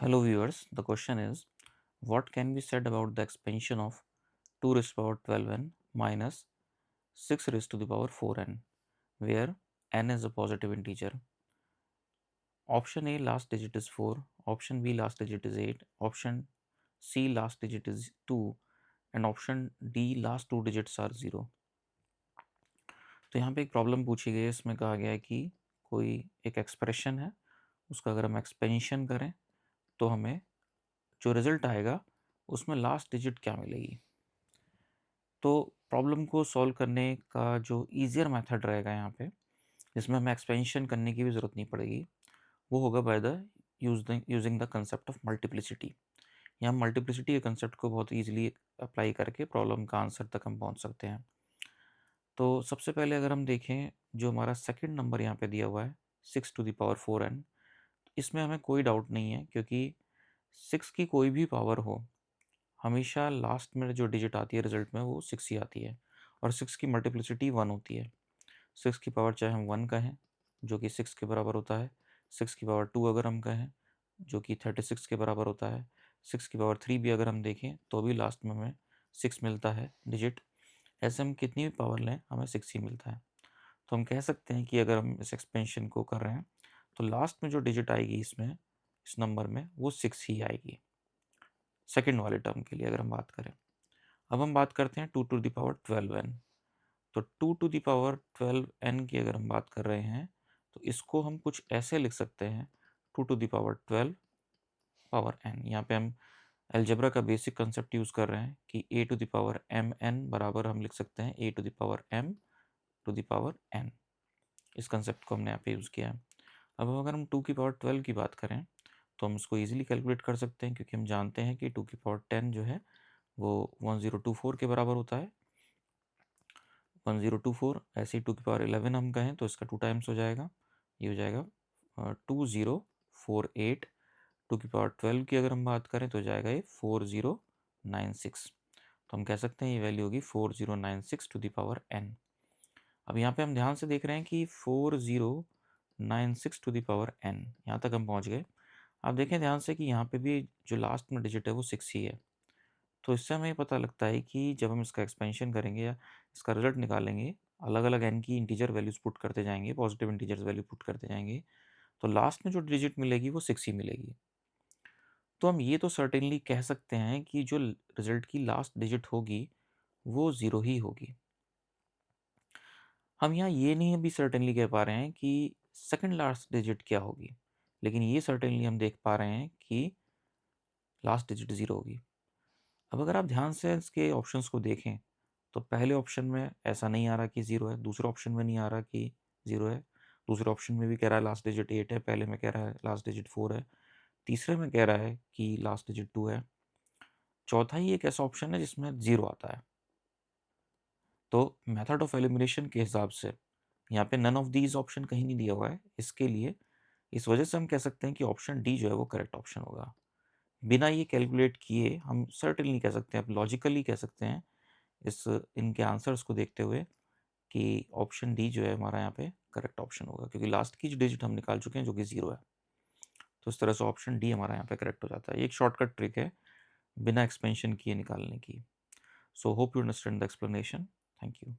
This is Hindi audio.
Hello viewers, the question is what can be said about the expansion of 2 raised to the power 12n minus 6 raised to the power 4n where n is a positive integer. Option A last digit is 4, option B last digit is 8, option C last digit is 2 and option D last 2 digits are 0. तो यहाँ पे एक प्रॉब्लम पूछी गई है, इसमें कहा गया है कि कोई एक एक्सप्रेशन है, उसका अगर हम एक्सपेंशन करें तो हमें जो रिजल्ट आएगा उसमें लास्ट डिजिट क्या मिलेगी। तो प्रॉब्लम को सॉल्व करने का जो ईज़ियर मेथड रहेगा यहाँ पे, जिसमें हमें एक्सपेंशन करने की भी ज़रूरत नहीं पड़ेगी, वो होगा by the using the concept of multiplicity. यहाँ मल्टीप्लिसिटी के कंसेप्ट को बहुत ईजिली अप्लाई करके प्रॉब्लम का आंसर तक हम पहुँच सकते हैं। तो सबसे पहले अगर हम देखें, जो हमारा सेकंड नंबर यहाँ पे दिया हुआ है 6 टू द पावर 4n, इसमें हमें कोई डाउट नहीं है क्योंकि 6 की कोई भी पावर हो, हमेशा लास्ट में जो डिजिट आती है रिजल्ट में वो 6 ही आती है और 6 की मल्टीप्लिसिटी 1 होती है। 6 की पावर चाहे हम 1 कहें जो कि 6 के बराबर होता है, 6 की पावर 2 अगर हम कहें जो कि 36 के बराबर होता है, 6 की पावर 3 भी अगर हम देखें तो भी लास्ट में हमें 6 मिलता है डिजिट। ऐसे हम कितनी भी पावर लें हमें 6 ही मिलता है। तो हम कह सकते हैं कि अगर हम इस एक्सपेंशन को कर रहे हैं तो लास्ट में जो डिजिट आएगी इसमें, इस नंबर में, वो 6 ही आएगी सेकंड वाले टर्म के लिए अगर हम बात करें। अब हम बात करते हैं 2 टू द पावर 12n। तो 2 टू द पावर 12n की अगर हम बात कर रहे हैं तो इसको हम कुछ ऐसे लिख सकते हैं, 2 to the power 12 power n। यहाँ पे हम अलजेब्रा का बेसिक कंसेप्ट यूज़ कर रहे हैं कि a to the power mn बराबर हम लिख सकते हैं a to the power m to the power n। इस कंसेप्ट को हमने यहाँ पे यूज़ किया है। अब अगर हम 2 की पावर 12 की बात करें तो हम इसको ईजिली कैलकुलेट कर सकते हैं क्योंकि हम जानते हैं कि 2 की पावर 10 जो है वो 1024 के बराबर होता है। 1024 ऐसे ही 2 की पावर 11 हम कहें तो इसका 2 टाइम्स हो जाएगा, ये हो जाएगा 2048। 2 की पावर 12 की अगर हम बात करें तो हो जाएगा ये 4096। तो हम कह सकते हैं ये वैल्यू होगी 4096 टू द पावर n। अब यहाँ पे हम ध्यान से देख रहे हैं कि 4096 टू द पावर n, यहाँ तक हम पहुँच गए। आप देखें ध्यान से कि यहाँ पे भी जो लास्ट में डिजिट है वो 6 ही है। तो इससे हमें पता लगता है कि जब हम इसका एक्सपेंशन करेंगे या इसका रिजल्ट निकालेंगे, अलग-अलग n की इंटीजर वैल्यूज़ पुट करते जाएँगे, पॉजिटिव इंटीजर्स वैल्यू पुट करते जाएँगे, तो लास्ट में जो डिजिट मिलेगी वो 6 ही मिलेगी। तो हम ये तो सर्टेनली कह सकते हैं कि जो रिजल्ट की लास्ट डिजिट होगी, वो 0 ही होगी। हम यहाँ ये नहीं अभी सर्टेनली कह पा रहे हैं कि सेकंड लास्ट डिजिट क्या होगी, लेकिन ये सर्टेनली हम देख पा रहे हैं कि लास्ट डिजिट 0 होगी। अब अगर आप ध्यान से इसके ऑप्शंस को देखें, तो पहले ऑप्शन में ऐसा नहीं आ रहा कि 0 है, दूसरे ऑप्शन में नहीं आ रहा कि 0 है, दूसरे ऑप्शन में भी कह रहा है लास्ट डिजिट 8 है, पहले में कह रहा है लास्ट डिजिट 4 है, तीसरे में कह रहा है कि लास्ट डिजिट 2 है, चौथा ही एक ऐसा ऑप्शन है जिसमें 0 आता है। तो मेथड ऑफ एलिमिनेशन के हिसाब से यहाँ पे नन ऑफ दीज ऑप्शन कहीं नहीं दिया हुआ है, इसके लिए इस वजह से हम कह सकते हैं कि ऑप्शन डी जो है वो करेक्ट ऑप्शन होगा। बिना ये कैलकुलेट किए हम सर्टेनली कह सकते हैं, अब लॉजिकली कह सकते हैं इस इनके आंसर्स को देखते हुए कि ऑप्शन डी जो है हमारा यहाँ पे करेक्ट ऑप्शन होगा, क्योंकि लास्ट की जो डिजिट हम निकाल चुके हैं जो कि 0 है। तो इस तरह से ऑप्शन डी हमारा यहाँ पे करेक्ट हो जाता है। ये एक शॉर्टकट ट्रिक है बिना एक्सपेंशन किए निकालने की। So hope you understand the explanation. Thank you.